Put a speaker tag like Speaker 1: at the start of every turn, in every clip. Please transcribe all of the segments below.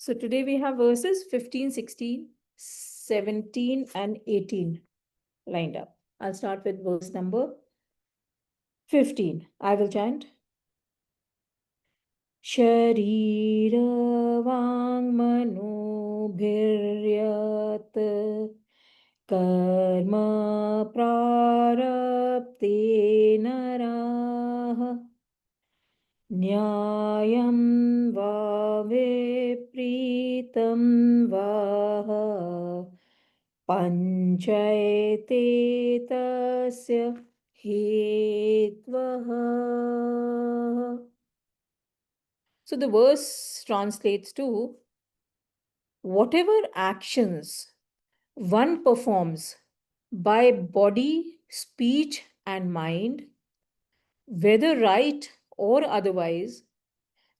Speaker 1: So today we have verses 15, 16, 17, and 18 lined up. I'll start with verse number 15. I will chant. शरीरवाङ्मनोभिर्यत् कर्म प्रारब्धे नराः न्यायं वा विपरीतं वा पञ्चैते तस्य हेत्वः. So the verse translates to whatever actions one performs by body, speech, and mind, whether right or otherwise,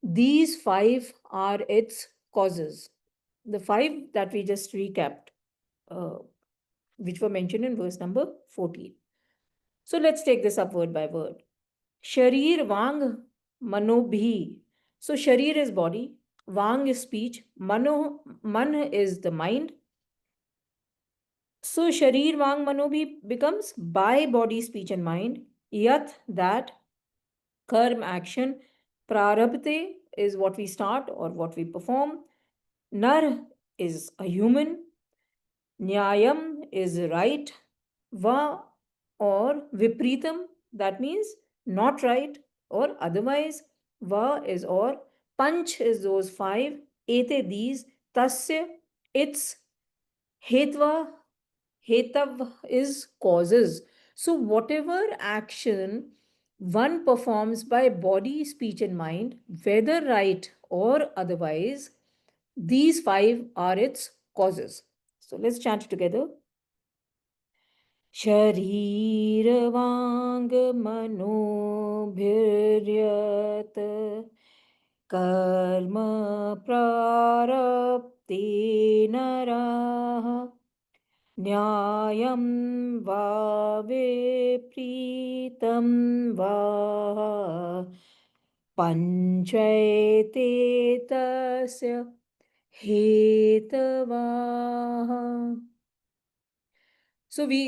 Speaker 1: these five are its causes. The five that we just recapped, uh, which were mentioned in verse number 14. So let's take this up word by word. Sharir Vang Manobhi. So Sharir is body, Vang is speech, Man is the mind. So Sharir Vang Manobhi becomes by body, speech, and mind. Yat, that, Karm, action, Prarabdhe is what we start or what we perform. Nar is a human. Nyayam is right. Va or Vipritam, that means not right or otherwise. Va is or. Panch is those five. Ete, these. Tasya, its. Hetva, hetav is causes. So whatever action one performs by body, speech, and mind, whether right or otherwise, these five are its causes. So let's chant it together. शरीरवाङ्मनोभिर्यत् कर्म प्रारब्धे नराः न्यायं वा विपरीतं वा पञ्चैते तस्य हेतवाः. So we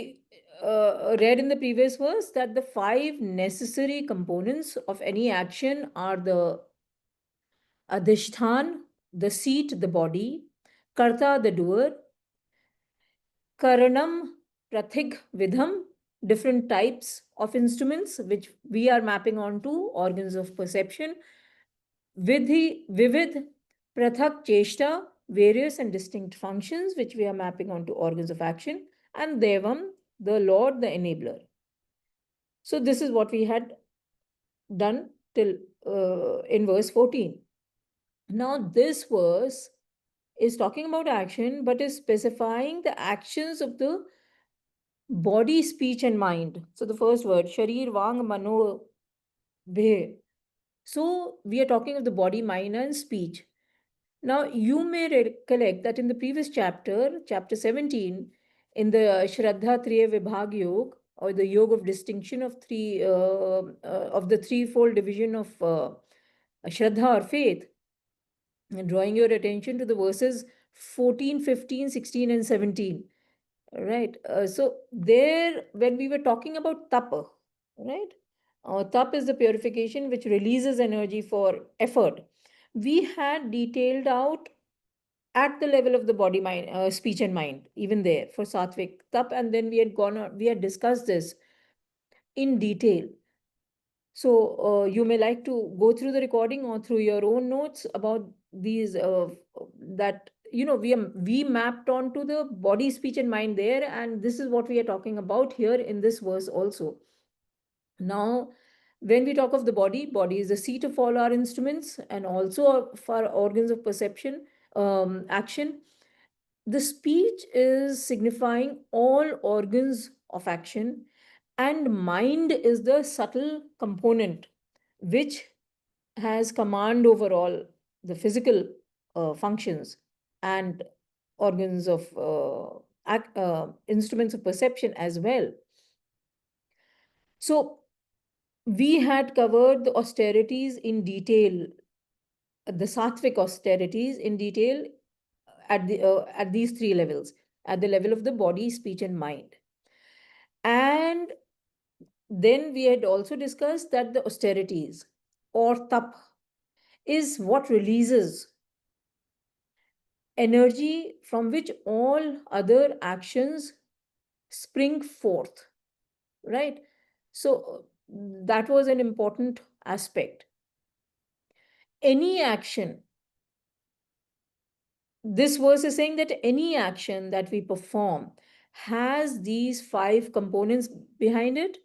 Speaker 1: read in the previous verse that the five necessary components of any action are the adhishthan, the seat, the body, karta, the doer, karanam, prathik, vidham, different types of instruments which we are mapping onto organs of perception, vidhi, vivid, prathak, cheshta, various and distinct functions which we are mapping onto organs of action, and devam, the Lord, the enabler. So this is what we had done till in verse 14. Now this verse is talking about action, but is specifying the actions of the body, speech, and mind. So the first word, sharir, vang, mano, bhe. So we are talking of the body, mind, and speech. Now you may recollect that in the previous chapter, chapter 17, in the Shraddha Triya Vibhag Yog, or the yoga of distinction of of the threefold division of Shraddha or faith, and drawing your attention to the verses 14, 15, 16, and 17. Right. So there, when we were talking about tapa, right? Tap is the purification which releases energy for effort. We had detailed out at the level of the body, mind, speech, and mind, even there for sattvic tap, and then we had gone on, we had discussed this in detail. So you may like to go through the recording or through your own notes about these that we mapped onto the body, speech, and mind there, and this is what we are talking about here in this verse also. Now, when we talk of the body is the seat of all our instruments and also of our organs of perception, action. The speech is signifying all organs of action, and mind is the subtle component which has command over all the physical functions and organs of instruments of perception as well. So we had covered the austerities in detail the sattvic austerities in detail at these three levels, at the level of the body, speech, and mind. And then we had also discussed that the austerities or tap is what releases energy from which all other actions spring forth, right? So that was an important aspect. Any action, this verse is saying that any action that we perform has these five components behind it,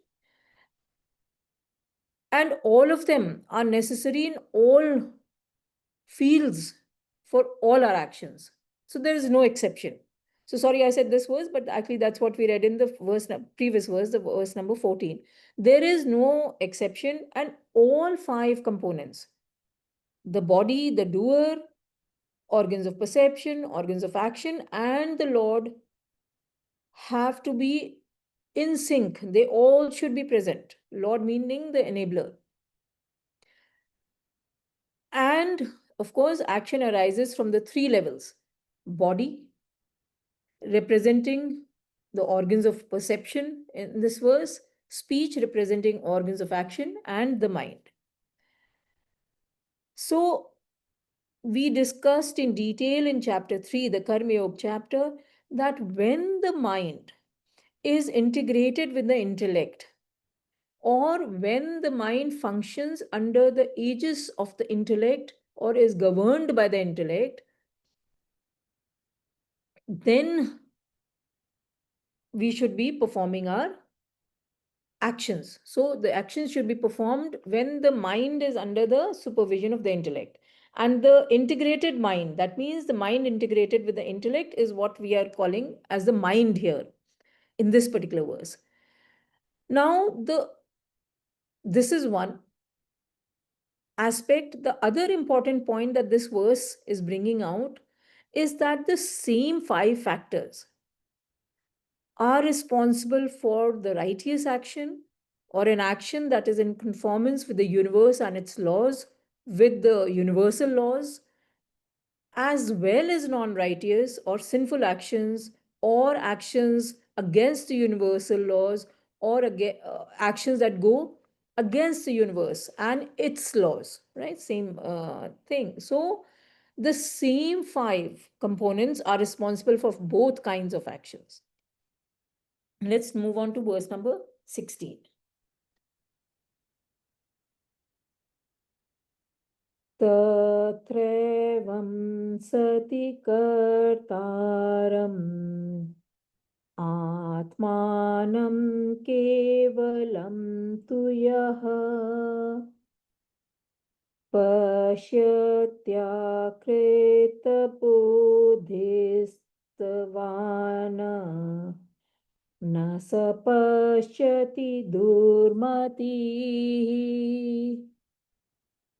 Speaker 1: and all of them are necessary in all fields for all our actions. So there is no exception. So sorry I said this verse, but actually that's what we read in the previous verse, the verse number 14. There is no exception, and all five components, the body, the doer, organs of perception, organs of action, and the Lord, have to be in sync. They all should be present. Lord meaning the enabler. And of course, action arises from the three levels: body, representing the organs of perception in this verse, speech, representing organs of action, and the mind. So, we discussed in detail in chapter 3, the Karma Yoga chapter, that when the mind is integrated with the intellect, or when the mind functions under the aegis of the intellect or is governed by the intellect, then we should be performing our actions. So the actions should be performed when the mind is under the supervision of the intellect. And the integrated mind, that means the mind integrated with the intellect, is what we are calling as the mind here in this particular verse. Now, this is one aspect. The other important point that this verse is bringing out is that the same five factors are responsible for the righteous action, or an action that is in conformance with the universe and its laws, with the universal laws, as well as non-righteous or sinful actions, or actions against the universal laws, or actions that go against the universe and its laws, right? Same thing. So the same five components are responsible for both kinds of actions. Let's move on to verse number 16. तत्रैवं सति कर्तारम् आत्मानं केवलं तु यः पश्यत्याकृतबुद्धिस्तवान् न स पश्यति दुर्मतिः.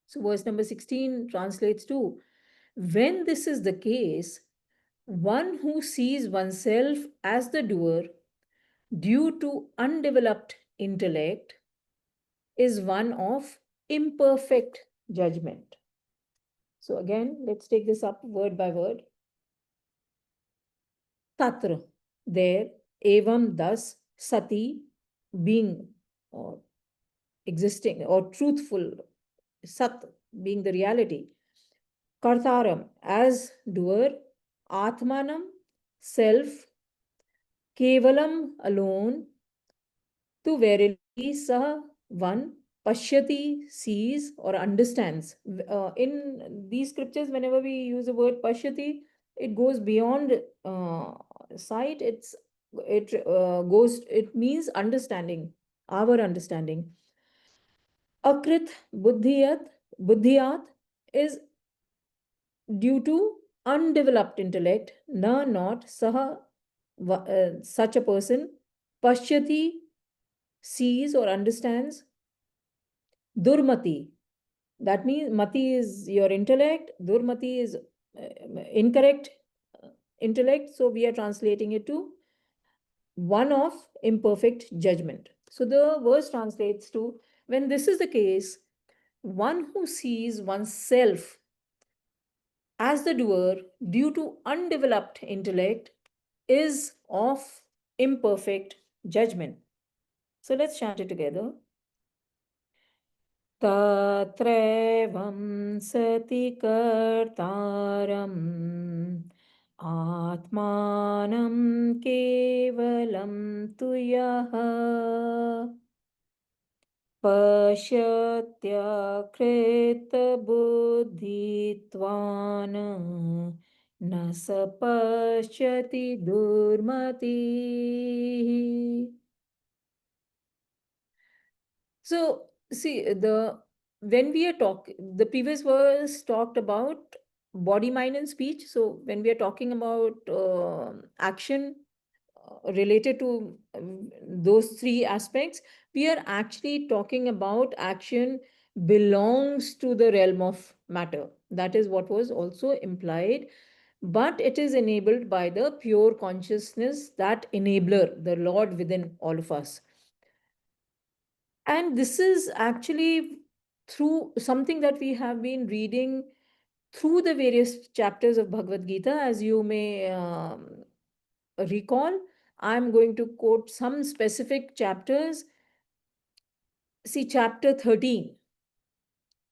Speaker 1: So verse number 16 translates to, when this is the case, one who sees oneself as the doer due to undeveloped intellect is one of imperfect judgment. So again, let's take this up word by word. Tatra, there, evam, thus, sati, being or existing or truthful, sat, being the reality, kartaram, as doer, atmanam, self, kevalam, alone, to verily sah, one, pashyati, sees or understands. In these scriptures, whenever we use the word pashyati, it goes beyond sight. It means understanding, our understanding. Akrit buddhiyat is due to undeveloped intellect. Na, not saha, such a person. Pashyati, sees or understands. Durmati, that means mati is your intellect, durmati is incorrect intellect. So we are translating it to one of imperfect judgment. So the verse translates to, when this is the case, one who sees oneself as the doer, due to undeveloped intellect, is of imperfect judgment. So let's chant it together. तत्रैवं सति कर्तारम् आत्मानं केवलं तु यः पश्यत्यकृतबुद्धित्वान् न स पश्यति दुर्मतिः. So, see, when we are talking, the previous verse talked about body, mind, and speech. So, when we are talking about action related to those three aspects, we are actually talking about action belongs to the realm of matter. That is what was also implied, but it is enabled by the pure consciousness, that enabler, the Lord within all of us. And this is actually through something that we have been reading through the various chapters of Bhagwad Gita. As you may recall, I'm going to quote some specific chapters. See, chapter 13,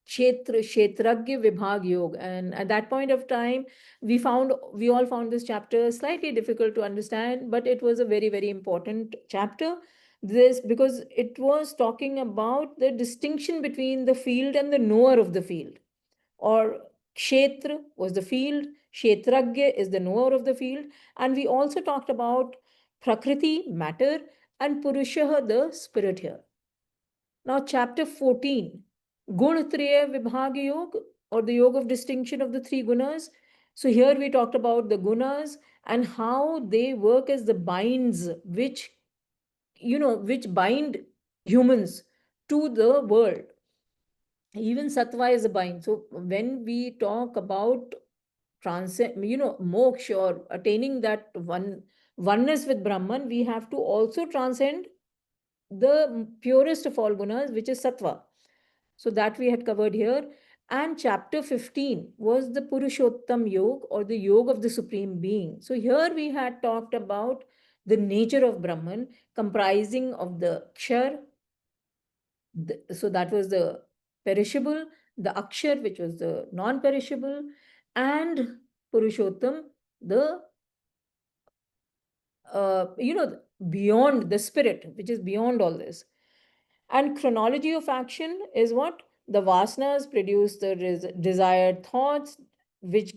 Speaker 1: Kshetragya Vibhag Yog. And at that point of time, we all found this chapter slightly difficult to understand, but it was a very, very important chapter. This because it was talking about the distinction between the field and the knower of the field. Or Kshetra was the field, Kshetragya is the knower of the field. And we also talked about Prakriti, matter, and Purusha, the spirit here. Now, chapter 14, Gunatraya Vibhag Yoga, or the yoga of distinction of the three gunas. So, here we talked about the gunas and how they work as the binds which bind humans to the world. Even sattva is a bind. So, when we talk about transcend, moksha, or attaining that oneness with Brahman, we have to also transcend the purest of all gunas, which is sattva. So that we had covered here. And chapter 15 was the Purushottam Yoga, or the Yoga of the Supreme Being. So here we had talked about the nature of Brahman, comprising of the Kshar, so that was the perishable, the Akshar, which was the non perishable, and Purushottam, the beyond the spirit, which is beyond all this. And chronology of action is what? The vasanas produce the desired thoughts, which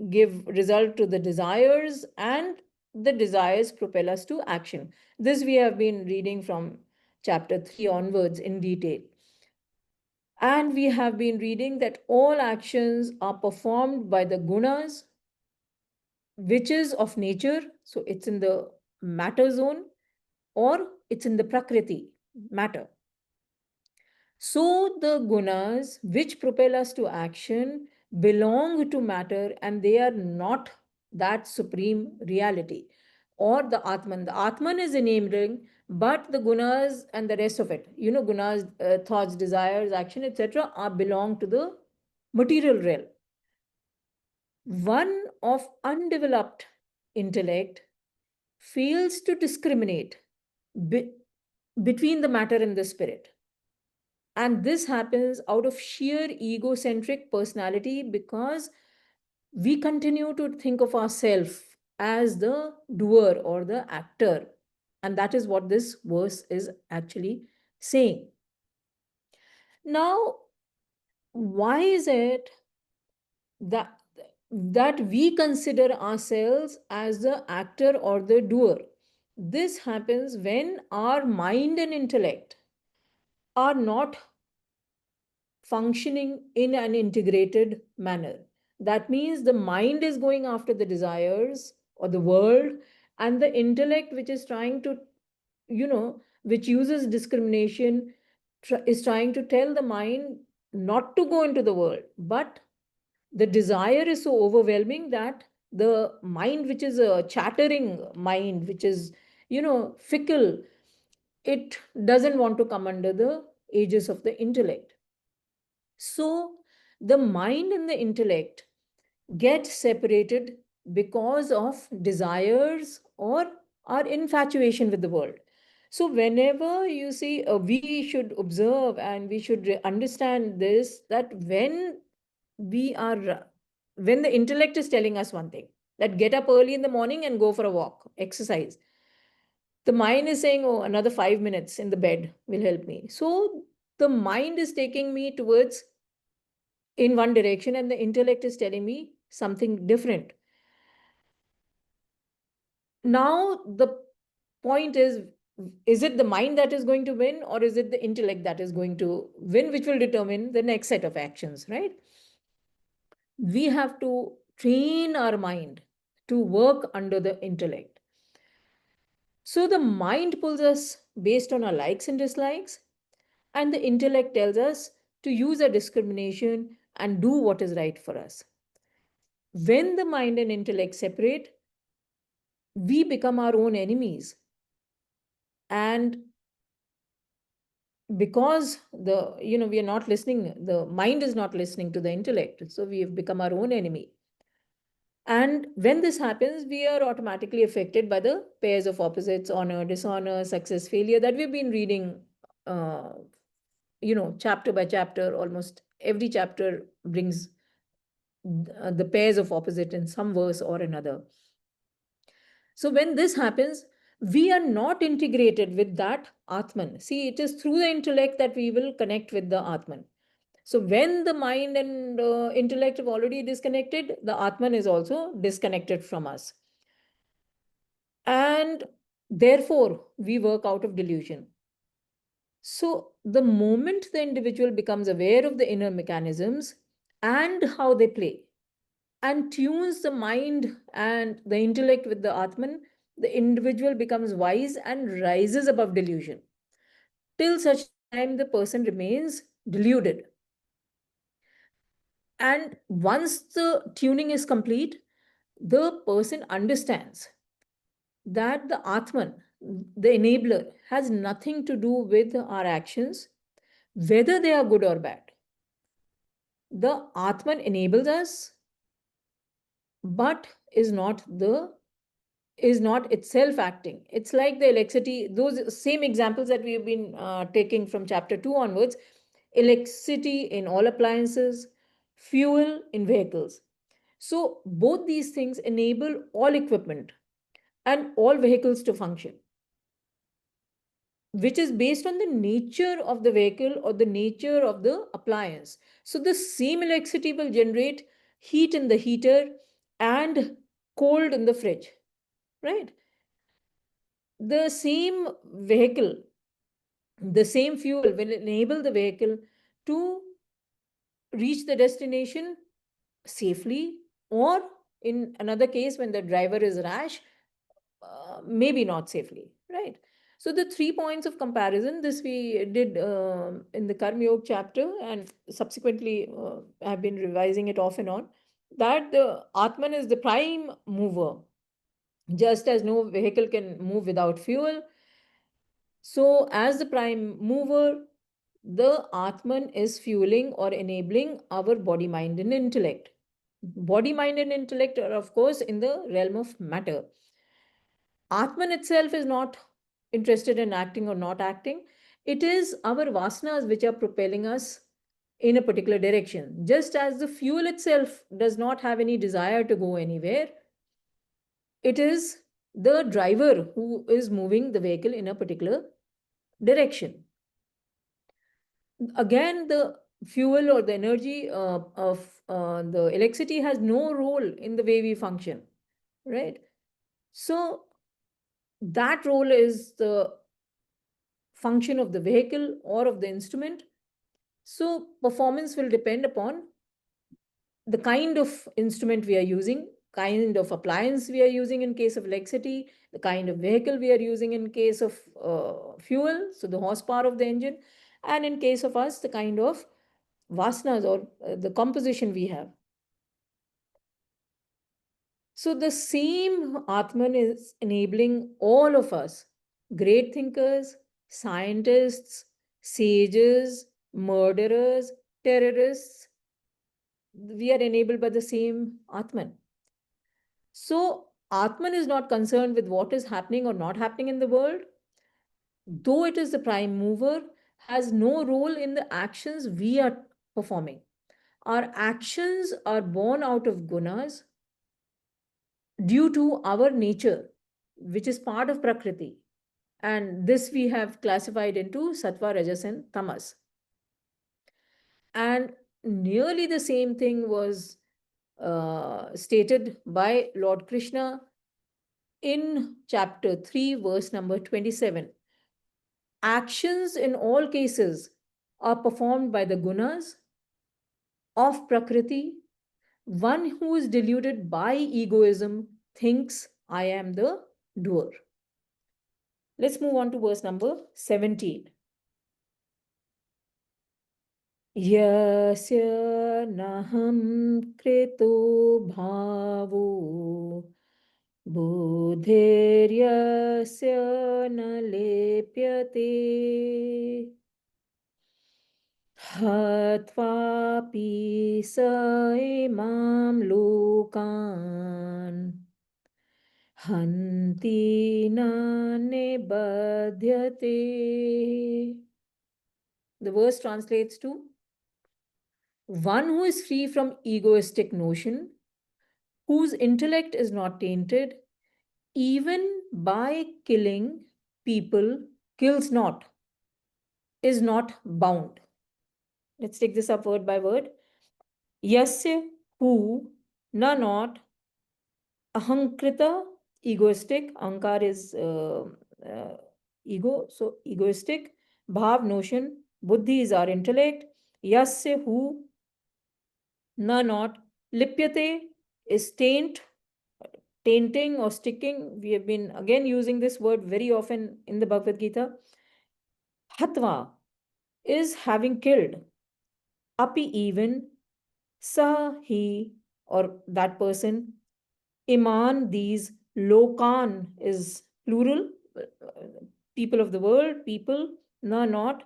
Speaker 1: give result to the desires, and the desires propel us to action. This we have been reading from chapter 3 onwards in detail. And we have been reading that all actions are performed by the gunas, which is of nature. So it's in the matter zone, or it's in the prakriti, matter. So the gunas which propel us to action belong to matter, and they are not that supreme reality or the Atman. The Atman is enabling, but the gunas and the rest of it, gunas, thoughts, desires, action, etc., are belong to the material realm. One of undeveloped intellect fails to discriminate be- between the matter and the spirit. And this happens out of sheer egocentric personality, because we continue to think of ourselves as the doer or the actor. And that is what this verse is actually saying. Now, why is it that we consider ourselves as the actor or the doer? This happens when our mind and intellect are not functioning in an integrated manner. That means the mind is going after the desires or the world, and the intellect, which is trying to, which uses discrimination, is trying to tell the mind not to go into the world. But the desire is so overwhelming that the mind, which is a chattering mind, which is, fickle, it doesn't want to come under the aegis of the intellect. So the mind and the intellect, get separated because of desires or our infatuation with the world. So, whenever you see, we should observe and we should understand this, that we are, when the intellect is telling us one thing, that get up early in the morning and go for a walk, exercise, the mind is saying, oh, another 5 minutes in the bed will help me. So, the mind is taking me towards in one direction and the intellect is telling me something different. Now the point is it the mind that is going to win or is it the intellect that is going to win, which will determine the next set of actions, right? We have to train our mind to work under the intellect. So the mind pulls us based on our likes and dislikes, and the intellect tells us to use our discrimination and do what is right for us. When the mind and intellect separate, we become our own enemies. And because we are not listening, the mind is not listening to the intellect, so we have become our own enemy. And when this happens, we are automatically affected by the pairs of opposites, honor, dishonor, success, failure, that we've been reading, uh, chapter by chapter. Almost every chapter brings the pairs of opposite in some verse or another. So when this happens, we are not integrated with that Atman. See, it is through the intellect that we will connect with the Atman. So when the mind and intellect have already disconnected, the Atman is also disconnected from us. And therefore, we work out of delusion. So the moment the individual becomes aware of the inner mechanisms and how they play, and tunes the mind and the intellect with the Atman, the individual becomes wise and rises above delusion. Till such time, the person remains deluded. And once the tuning is complete, the person understands that the Atman, the enabler, has nothing to do with our actions, whether they are good or bad. The Atman enables us, but is not itself acting. It's like the electricity, those same examples that we've been taking from chapter 2 onwards, electricity in all appliances, fuel in vehicles. So, both these things enable all equipment and all vehicles to function, which is based on the nature of the vehicle or the nature of the appliance. So, the same electricity will generate heat in the heater and cold in the fridge, right? The same vehicle, the same fuel will enable the vehicle to reach the destination safely, or in another case, when the driver is rash, maybe not safely, right? So the 3 points of comparison, this we did in the Karma Yoga chapter, and subsequently have been revising it off and on, that the Atman is the prime mover. Just as no vehicle can move without fuel, so as the prime mover, the Atman is fueling or enabling our body, mind, and intellect. Body, mind, and intellect are, of course, in the realm of matter. Atman itself is not interested in acting or not acting. It is our vasanas which are propelling us in a particular direction. Just as the fuel itself does not have any desire to go anywhere, it is the driver who is moving the vehicle in a particular direction. Again, the fuel or the energy of the electricity has no role in the way we function, right? So that role is the function of the vehicle or of the instrument. So performance will depend upon the kind of instrument we are using, kind of appliance we are using in case of electricity, the kind of vehicle we are using in case of fuel, so the horsepower of the engine, and in case of us, the kind of vasanas or the composition we have. So the same Atman is enabling all of us, great thinkers, scientists, sages, murderers, terrorists, we are enabled by the same Atman. So, Atman is not concerned with what is happening or not happening in the world, though it is the prime mover, has no role in the actions we are performing. Our actions are born out of gunas due to our nature, which is part of Prakriti. And this we have classified into Sattva, Rajas, and Tamas. And nearly the same thing was stated by Lord Krishna in chapter 3, verse number 27. Actions in all cases are performed by the gunas of Prakriti. One who is deluded by egoism thinks I am the doer. Let's move on to verse number 17. यस्य नाहं कृतो भावो बुद्धिर्यस्य न लिप्यते हत्वापि स इमां लोकान् हन्ति न निबध्यते. The verse translates to one who is free from egoistic notion, whose intellect is not tainted, even by killing people, kills not, is not bound. Let's take this up word by word. Yasya, who, na not, ahankrita, egoistic, ahankar is ego, so egoistic, bhav, notion, buddhi is our intellect, yasya, who, na not, lipyate is tainting or sticking. We have been again using this word very often in the Bhagavad Gita. Hatva is having killed. Api even, sa he or that person. Iman, these. Lokan is plural. People of the world, people. Na not.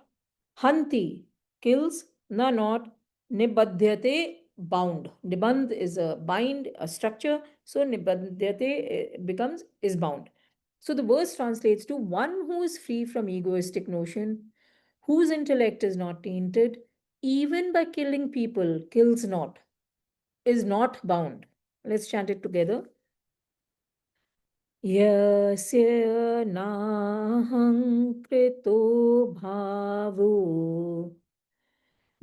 Speaker 1: Hanti kills. Na not. Nibadhyate bound. Nibandh is a bind, a structure. So nibadhyate becomes is bound. So the verse translates to one who is free from egoistic notion, whose intellect is not tainted, even by killing people, kills not, is not bound. Let's chant it together. Yasya naham krito bhavo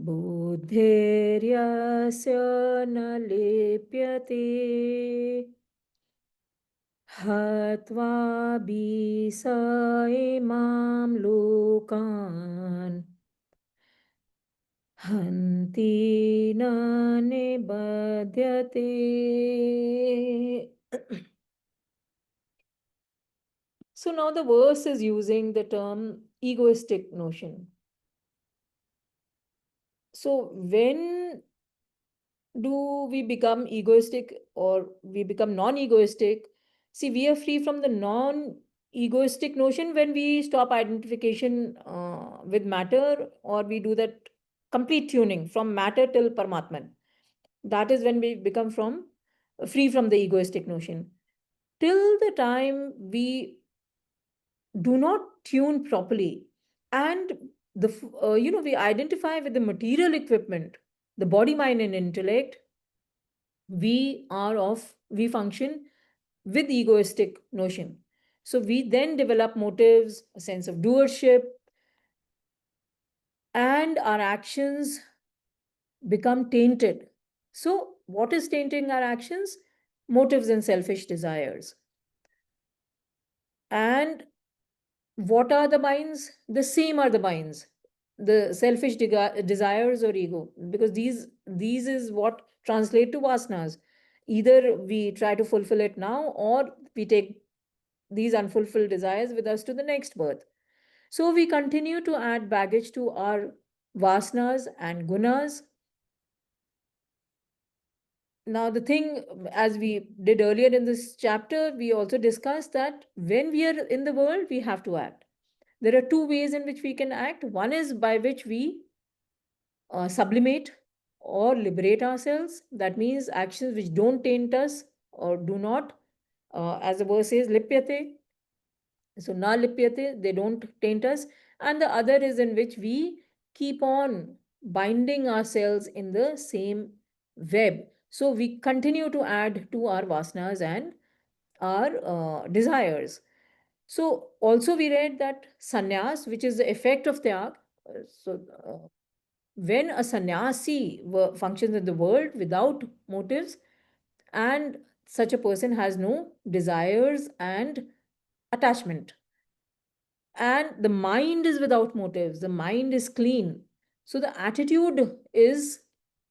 Speaker 1: बुद्धिर्यस्य न लिप्यते हत्वापि स इमां लोकान् हन्ति न निबध्यते. So now the verse is using the term egoistic notion. So when do we become egoistic or we become non-egoistic? See, we are free from the non-egoistic notion when we stop identification with matter, or we do that complete tuning from matter till Paramatman. That is when we become free from the egoistic notion. Till the time we do not tune properly, and we identify with the material equipment, the body, mind, and intellect, we function with egoistic notion. So we then develop motives, a sense of doership, and our actions become tainted. So what is tainting our actions? Motives and selfish desires. And what are the binds? The same are the binds, the selfish desires or ego, because these is what translate to vasanas. Either we try to fulfill it now, or we take these unfulfilled desires with us to the next birth. So we continue to add baggage to our vasanas and gunas. Now, the thing, as we did earlier in this chapter, we also discussed that when we are in the world, we have to act. There are two ways in which we can act. One is by which we sublimate or liberate ourselves. That means actions which don't taint us or do not, as the verse says, lipyate. So na lipyate, they don't taint us. And the other is in which we keep on binding ourselves in the same web. So we continue to add to our vasanas and our desires. So also we read that sannyas, which is the effect of tyag. When a sannyasi functions in the world without motives, and such a person has no desires and attachment, and the mind is without motives, the mind is clean, so the attitude is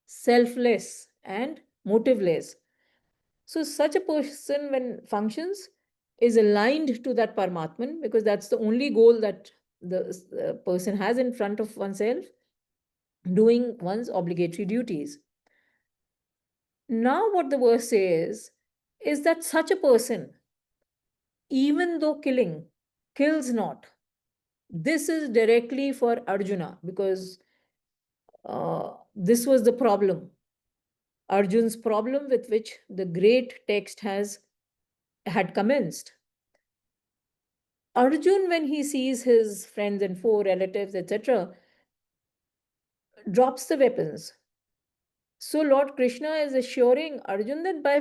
Speaker 1: selfless and motiveless. So such a person, when functions, is aligned to that Paramatman, because that's the only goal that the person has in front of oneself, doing one's obligatory duties. Now, what the verse says is that such a person, even though killing, kills not. This is directly for Arjuna, because this was the problem, Arjun's problem, with which the great text had commenced. Arjun, when he sees his friends and foe, relatives, etc., drops the weapons. So Lord Krishna is assuring Arjun that by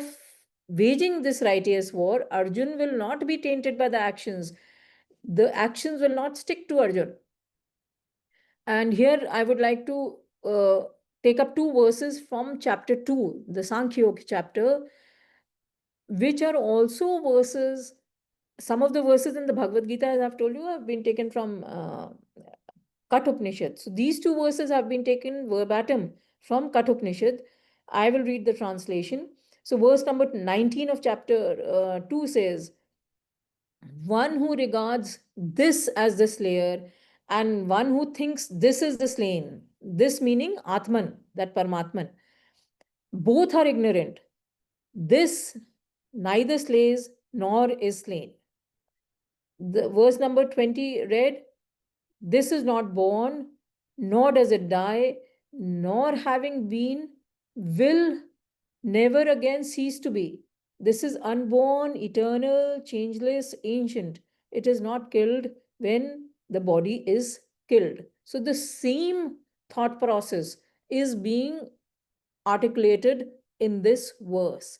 Speaker 1: waging this righteous war, Arjun will not be tainted by the actions. The actions will not stick to Arjun. And here I would like to take up two verses from chapter 2, the Sankhya Yoga chapter, which are also verses. Some of the verses in the Bhagwad Gita, as I've told you, have been taken from Kathopanishad. So these two verses have been taken verbatim from Kathopanishad. I will read the translation. So verse number 19 of chapter 2 says, one who regards this as the slayer and one who thinks this is the slain, this meaning Atman, that Paramatman, both are ignorant. This neither slays nor is slain. The verse number 20 read, this is not born, nor does it die, nor having been, will never again cease to be. This is unborn, eternal, changeless, ancient. It is not killed when the body is killed. So the same thought process is being articulated in this verse.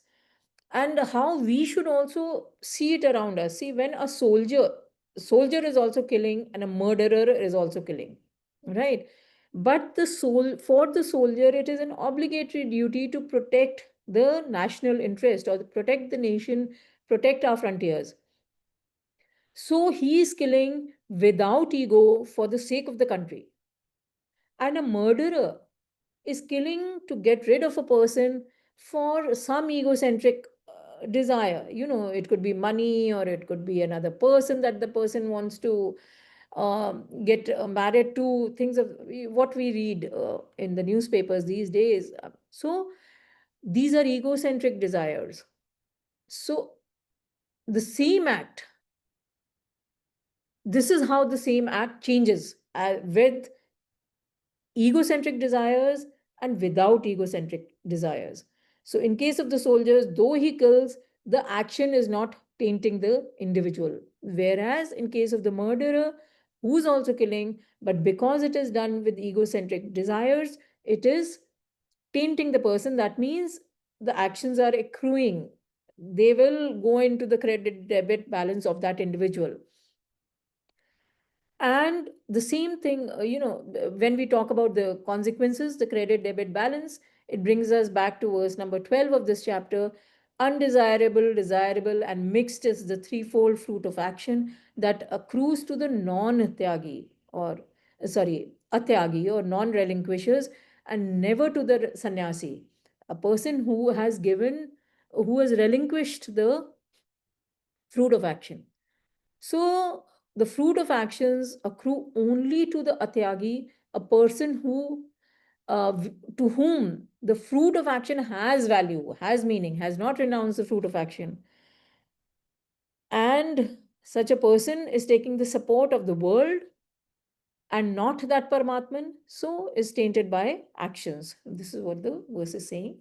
Speaker 1: And how we should also see it around us. See, when a soldier is also killing and a murderer is also killing, right? But the soul, for the soldier, it is an obligatory duty to protect the national interest, or protect the nation, protect our frontiers. So he is killing without ego for the sake of the country. And a murderer is killing to get rid of a person for some egocentric desire. You know, it could be money, or it could be another person that the person wants to get married to, things of what we read in the newspapers these days. So these are egocentric desires. So the same act, this is how the same act changes with egocentric desires and without egocentric desires. So, in case of the soldiers, though he kills, the action is not tainting the individual. Whereas, in case of the murderer, who's also killing, but because it is done with egocentric desires, it is tainting the person. That means the actions are accruing, they will go into the credit debit balance of that individual. And the same thing, when we talk about the consequences, the credit debit balance, it brings us back to verse number 12 of this chapter. Undesirable, desirable, and mixed is the threefold fruit of action that accrues to the non-tyagi, or sorry, atyagi, or non-relinquishers, and never to the sannyasi, a person who has given, who has relinquished the fruit of action. So the fruit of actions accrue only to the atyagi, a person who, to whom the fruit of action has value, has meaning, has not renounced the fruit of action. And such a person is taking the support of the world and not that Paramatman, so is tainted by actions. This is what the verse is saying.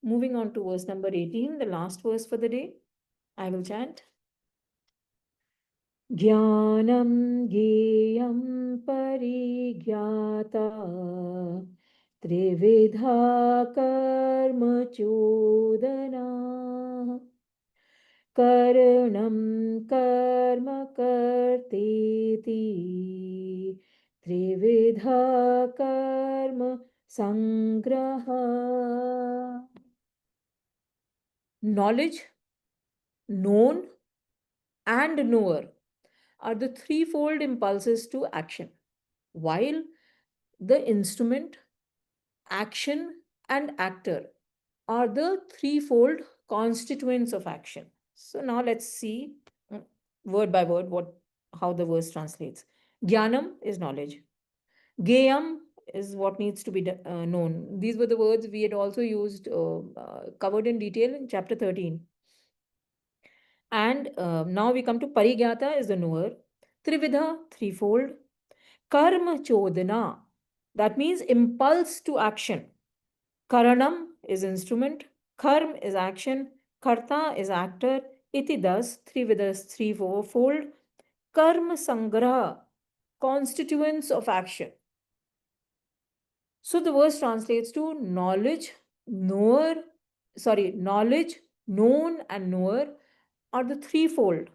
Speaker 1: Moving on to verse number 18, the last verse for the day, I will chant. ज्ञानं ज्ञेयं परिज्ञाता त्रिविधा कर्म चोदना करणं कर्म कर्तेति त्रिविधा कर्म संग्रह. Knowledge, known, and knower are the threefold impulses to action, while the instrument, action, and actor are the threefold constituents of action. So now let's see word by word what how the verse translates. Jnanam is knowledge. Geyam is what needs to be known. These were the words we had also used, covered in detail in chapter 13. And now we come to Parigyata is the knower. Trividha, threefold. Karma chodana, that means impulse to action. Karanam is instrument. Karm is action. Karta is actor. Iti thus, Trividas, threefold. Karma sangraha, constituents of action. So the verse translates to knowledge, knower, knowledge, known, and knower are the threefold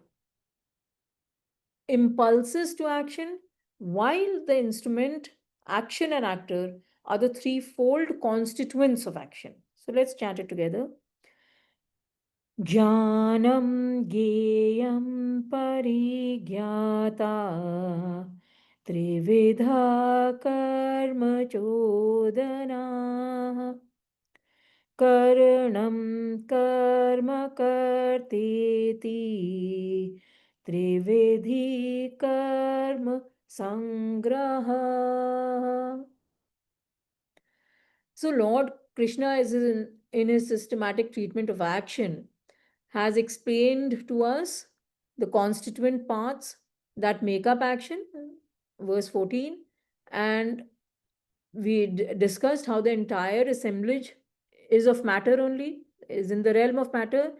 Speaker 1: impulses to action, while the instrument, action, and actor are the threefold constituents of action. So let's chant it together. Jnanam Geyam Parigyata Trividha Karma Chodana Karanam Karma Karteti Trividhi Karma Sangraha. So Lord Krishna is in his systematic treatment of action has explained to us the constituent parts that make up action, verse 14, and we discussed how the entire assemblage is of matter only, is in the realm of matter,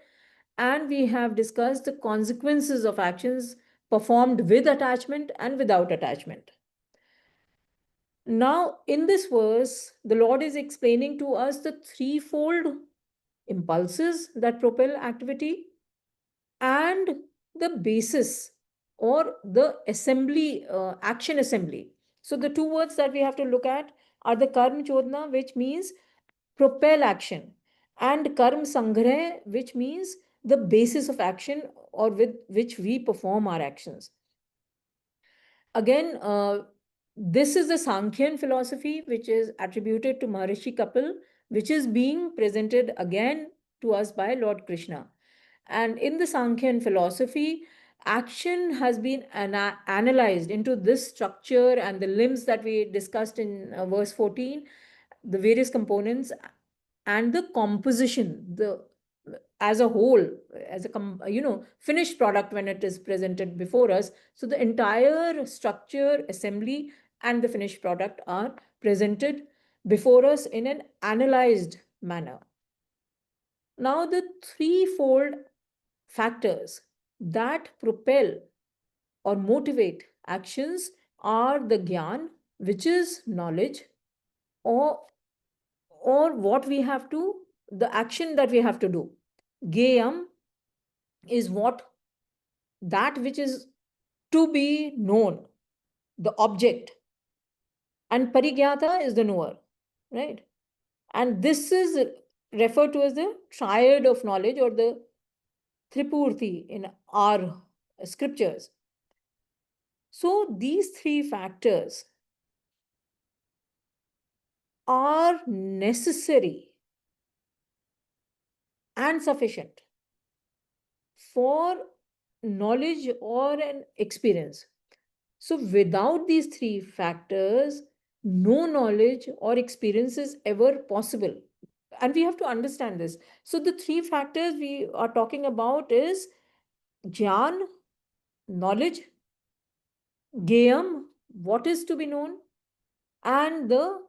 Speaker 1: and we have discussed the consequences of actions performed with attachment and without attachment. Now, in this verse, the Lord is explaining to us the threefold impulses that propel activity and the basis or the assembly, action assembly. So, the two words that we have to look at are the karm chodna, which means propel action, and karm sangrah, which means the basis of action or with which we perform our actions. Again, this is the Sankhyan philosophy, which is attributed to Maharishi Kapil, which is being presented again to us by Lord Krishna. And in the Sankhyan philosophy, action has been analyzed into this structure and the limbs that we discussed in verse 14, the various components and the composition, the as a whole, as a finished product when it is presented before us. So the entire structure, assembly, and the finished product are presented before us in an analyzed manner. Now the threefold factors that propel or motivate actions are the gyan, which is knowledge, or what we have to, the action that we have to do. Geyam is that which is to be known, the object, and parigyata is the knower, right? And this is referred to as the triad of knowledge or the tripurti in our scriptures. So these three factors are necessary and sufficient for knowledge or an experience. So without these three factors, no knowledge or experience is ever possible. And we have to understand this. So the three factors we are talking about is jnana, knowledge, geyam, what is to be known, and the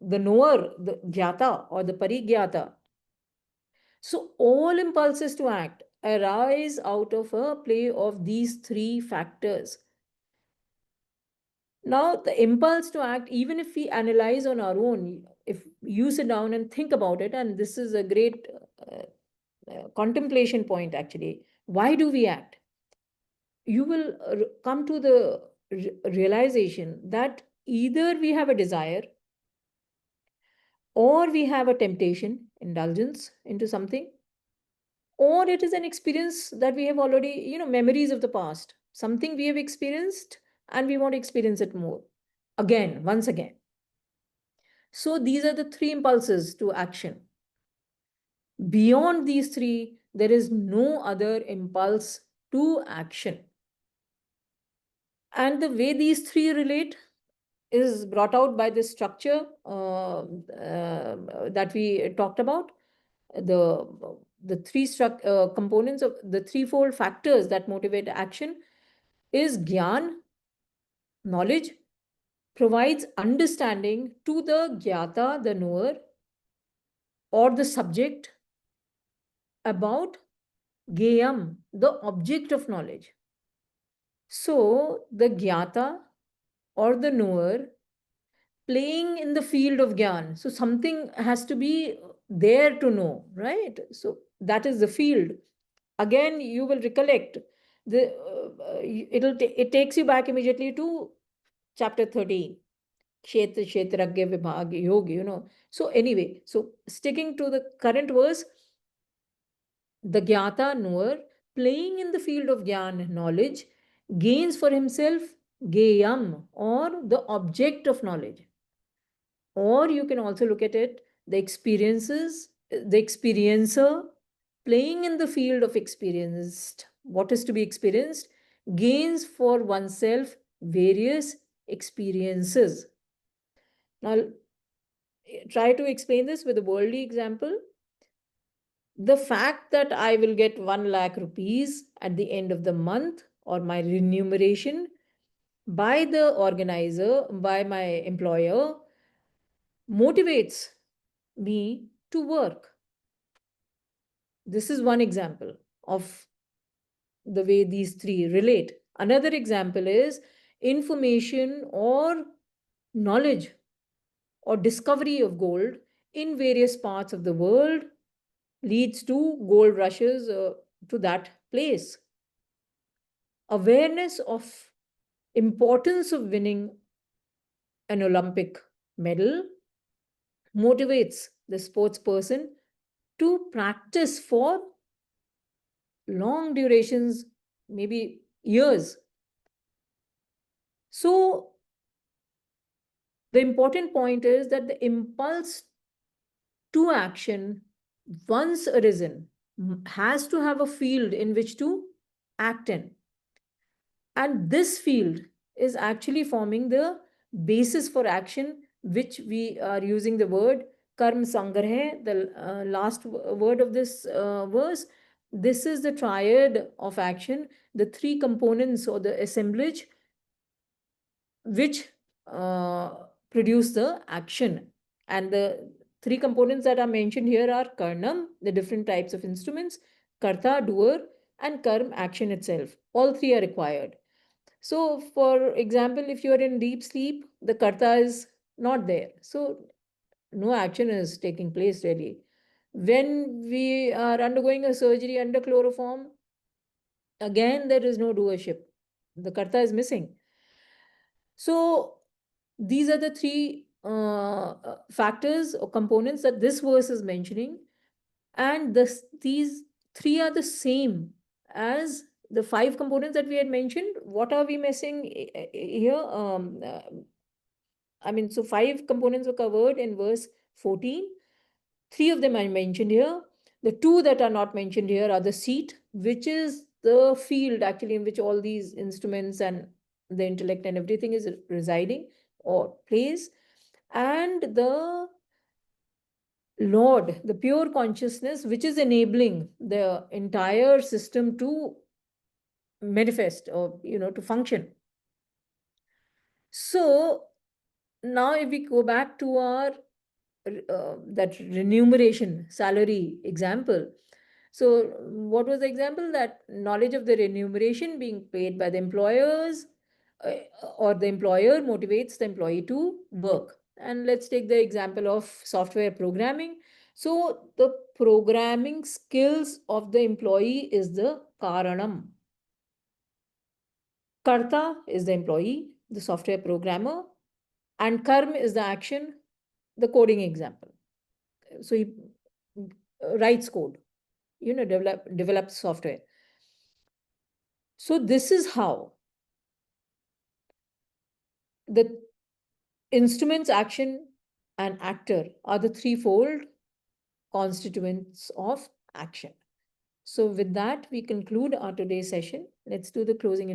Speaker 1: knower, the jnata or the parigyata. So all impulses to act arise out of a play of these three factors. Now, the impulse to act, even if we analyze on our own, if you sit down and think about it, and this is a great contemplation point actually, why do we act? You will come to the realization that either we have a desire, or we have a temptation, indulgence into something, or it is an experience that we have already, memories of the past, something we have experienced and we want to experience it more again, once again. So these are the three impulses to action. Beyond these three, there is no other impulse to action. And the way these three relate is brought out by this structure that we talked about. The components of the threefold factors that motivate action is gyan, knowledge, provides understanding to the gyata, the knower, or the subject, about gayam, the object of knowledge. So the gyata or the knower playing in the field of gyan. So something has to be there to know, right? So that is the field. Again, you will recollect it takes you back immediately to chapter 13, Kshetra Kshetragya Vibhag Yoga. So anyway, so sticking to the current verse, the Gyata knower playing in the field of Gyan knowledge gains for himself Geyam, or the object of knowledge. Or you can also look at it, the experiencer playing in the field of experienced, what is to be experienced, gains for oneself various experiences. Now, try to explain this with a worldly example. The fact that I will get 1 lakh rupees at the end of the month, or my remuneration, by the organizer, by my employer, motivates me to work. This is one example of the way these three relate. Another example is information or knowledge or discovery of gold in various parts of the world leads to gold rushes to that place. Awareness of importance of winning an Olympic medal motivates the sports person to practice for long durations, maybe years. So the important point is that the impulse to action, once arisen, has to have a field in which to act in. And this field is actually forming the basis for action, which we are using the word karm sangrah, the last word of this verse. This is the triad of action, the three components or the assemblage which produce the action. And the three components that are mentioned here are karnam, the different types of instruments, karta, doer, and karm, action itself. All three are required. So, for example, if you are in deep sleep, the karta is not there. So, no action is taking place really. When we are undergoing a surgery under chloroform, again, there is no doership. The karta is missing. So, these are the three factors or components that this verse is mentioning. And these three are the same as the 5 components that we had mentioned. What are we missing here? So 5 components were covered in verse 14. 3 of them I mentioned here. The 2 that are not mentioned here are the seat, which is the field actually in which all these instruments and the intellect and everything is residing or place, and the Lord, the pure consciousness, which is enabling the entire system to manifest or to function. So now if we go back to our that remuneration salary example. So what was the example? That knowledge of the remuneration being paid by the employers uh, or the employer motivates the employee to work. And let's take the example of software programming. So the programming skills of the employee is the karanam. Karta is the employee, the software programmer, and karm is the action, the coding example. So he writes code, develops software. So this is how the instruments, action, and actor are the threefold constituents of action. So with that, we conclude our today's session. Let's do the closing